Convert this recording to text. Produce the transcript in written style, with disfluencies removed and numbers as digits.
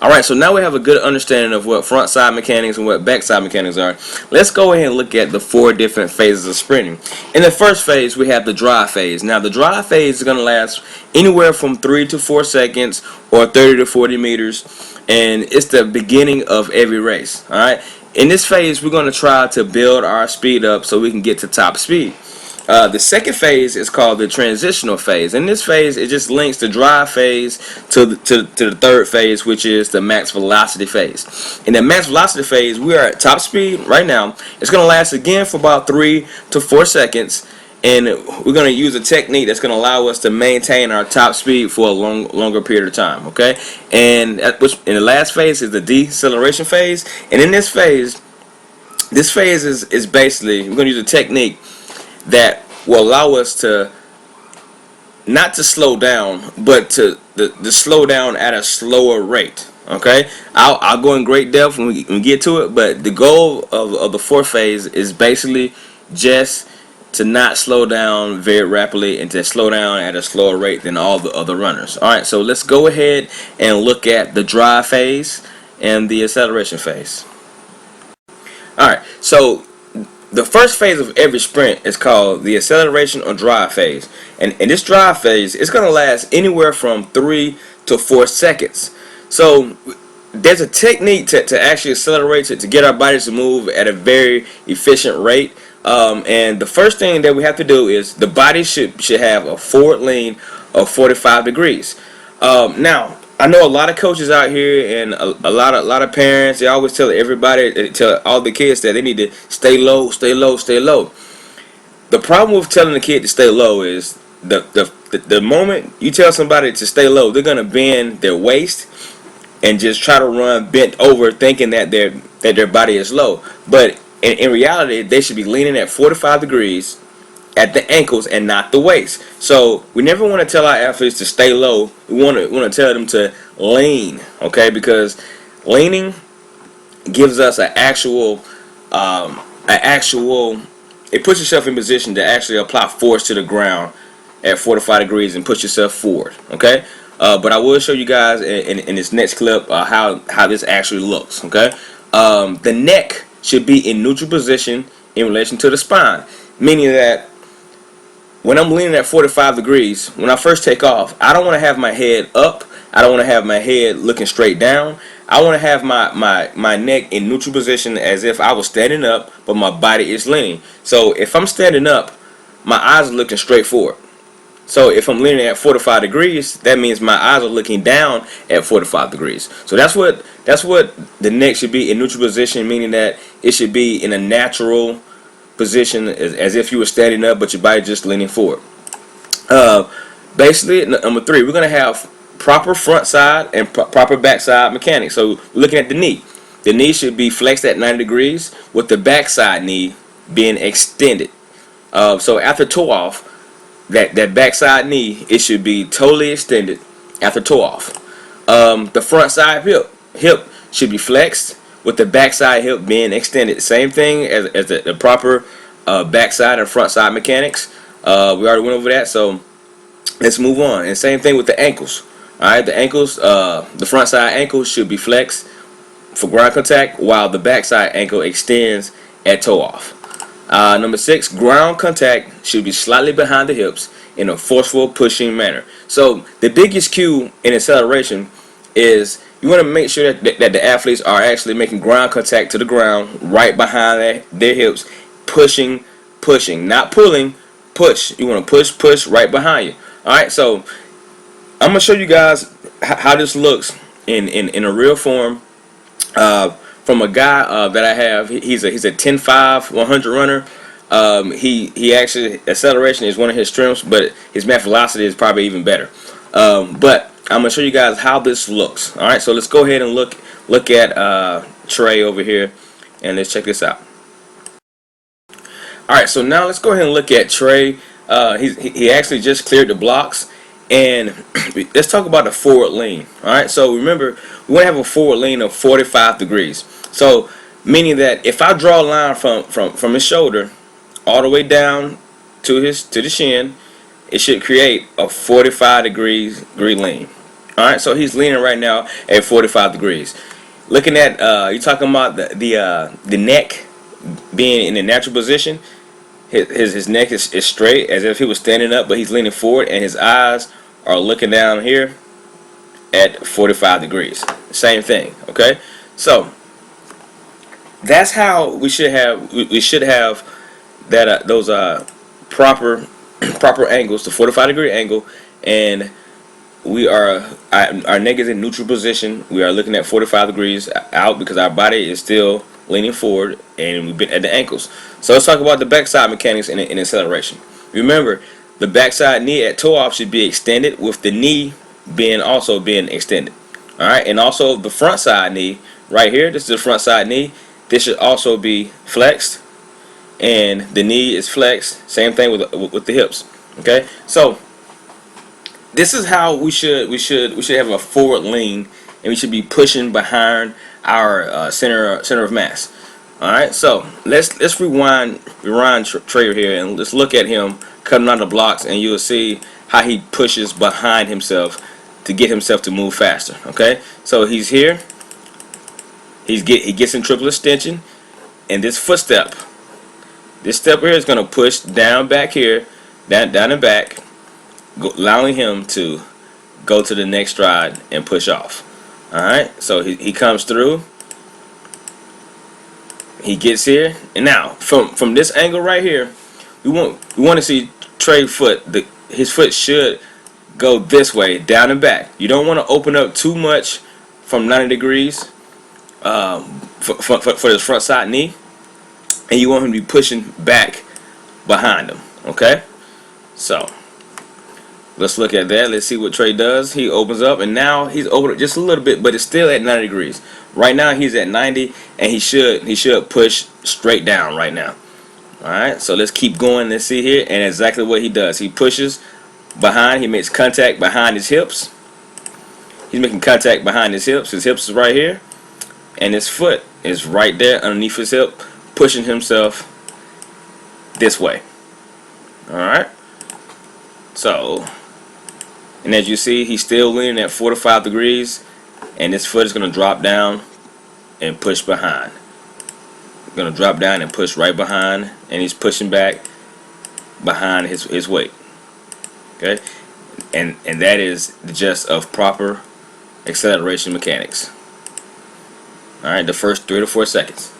Alright, so now we have a good understanding of what front side mechanics and what back side mechanics are. Let's go ahead and look at the 4 different phases of sprinting. In the first phase, we have the dry phase. Now, the dry phase is going to last anywhere from 3 to 4 seconds or 30 to 40 meters, and it's the beginning of every race. Alright, in this phase, we're going to try to build our speed up so we can get to top speed. The second phase is called the transitional phase. In this phase, it just links the dry phase to the third phase, which is the max velocity phase. In the max velocity phase, we are at top speed right now. It's going to last again for about 3 to 4 seconds, and we're going to use a technique that's going to allow us to maintain our top speed for a longer period of time. Okay, and in the last phase is the deceleration phase, and in this phase is basically, we're going to use a technique that will allow us to not to slow down, but to slow down at a slower rate. Okay, I'll go in great depth when we get to it, but the goal of the fourth phase is basically just to not slow down very rapidly and to slow down at a slower rate than all the other runners. Alright, so let's go ahead and look at the dry phase and the acceleration phase. Alright, so the first phase of every sprint is called the acceleration or dry phase, and in this dry phase, it's going to last anywhere from 3 to 4 seconds. So there's a technique to actually accelerate it, to get our bodies to move at a very efficient rate. And the first thing that we have to do is the body should have a forward lean of 45 degrees. Now, I know a lot of coaches out here and a lot of parents, they always tell everybody, they tell all the kids that they need to stay low, stay low, stay low. The problem with telling the kid to stay low is the moment you tell somebody to stay low, they're gonna bend their waist and just try to run bent over, thinking that their body is low. But in reality, they should be leaning at 45 degrees at the ankles and not the waist. So we never want to tell our athletes to stay low. We want to tell them to lean, okay? Because leaning gives us it puts yourself in position to actually apply force to the ground at 45 degrees and push yourself forward, okay? But I will show you guys in this next clip how this actually looks, okay? The neck should be in neutral position in relation to the spine, meaning that when I'm leaning at 45 degrees, when I first take off, I don't want to have my head up. I don't want to have my head looking straight down. I want to have my neck in neutral position as if I was standing up, but my body is leaning. So if I'm standing up, my eyes are looking straight forward. So if I'm leaning at 45 degrees, that means my eyes are looking down at 45 degrees. So that's what the neck should be, in neutral position, meaning that it should be in a natural position as if you were standing up, but your body just leaning forward. Basically, number 3, we're going to have proper front side and proper back side mechanics. So looking at the knee. The knee should be flexed at 90 degrees with the back side knee being extended. So after toe off, that backside knee, it should be totally extended after toe off. The front side hip should be flexed with the backside hip being extended. Same thing as the proper backside and front side mechanics. We already went over that, so let's move on. And same thing with the ankles. Alright, the ankles, the front side ankles should be flexed for ground contact, while the backside ankle extends at toe off. Number 6, ground contact should be slightly behind the hips in a forceful pushing manner. So the biggest cue in acceleration is you want to make sure that the athletes are actually making ground contact to the ground right behind their hips, pushing, not pulling, push. You want to push right behind you. Alright, so I'm going to show you guys how this looks in a real form. From a guy that I have, he's a 10.5 100 runner. He actually, acceleration is one of his strengths, but his max velocity is probably even better. But I'm gonna show you guys how this looks. All right, so let's go ahead and look at Trey over here, and let's check this out. All right, so now let's go ahead and look at Trey. He actually just cleared the blocks. And let's talk about the forward lean. Alright, so remember, we want to have a forward lean of 45 degrees. So, meaning that if I draw a line from his shoulder all the way down to the shin, it should create a 45 degree lean. Alright, so he's leaning right now at 45 degrees. Looking at, you're talking about the neck being in a natural position. His neck is straight as if he was standing up, but he's leaning forward, and his eyes are looking down here at 45 degrees. Same thing, okay? So that's how we should have that those proper angles, the 45-degree angle, and we are our neck is in neutral position. We are looking at 45 degrees out because our body is still leaning forward, and we've been at the ankles. So let's talk about the backside mechanics in acceleration. Remember, the backside knee at toe off should be extended, with the knee being extended. All right, and also the front side knee right here. This is the front side knee. This should also be flexed, and the knee is flexed. Same thing with the hips. Okay, so this is how we should have a forward lean, and we should be pushing behind our center of mass. All right, so let's rewind Trayer here, and let's look at him cutting out the blocks, and you'll see how he pushes behind himself to get himself to move faster. Okay, so he's here. He gets in triple extension, and this step here is going to push down back here, down and back, allowing him to go to the next stride and push off. Alright, so he comes through, he gets here, and now from this angle right here, we want to see Trey's foot. His foot should go this way, down and back. You don't want to open up too much from 90 degrees for his front side knee, and you want him to be pushing back behind him. Okay, so let's look at that. Let's see what Trey does. He opens up, and now he's opened up just a little bit, but it's still at 90 degrees. Right now he's at 90, and he should push straight down right now. Alright, so let's keep going. Let's see here, and exactly what he does. He pushes behind. He makes contact behind his hips. He's making contact behind his hips. His hips is right here, and his foot is right there underneath his hip, pushing himself this way. Alright, so, and as you see, he's still leaning at 45 degrees, and his foot is going to drop down and push behind. Going to drop down and push right behind, and he's pushing back behind his weight. Okay, and that is the gist of proper acceleration mechanics. All right, the first 3 to 4 seconds.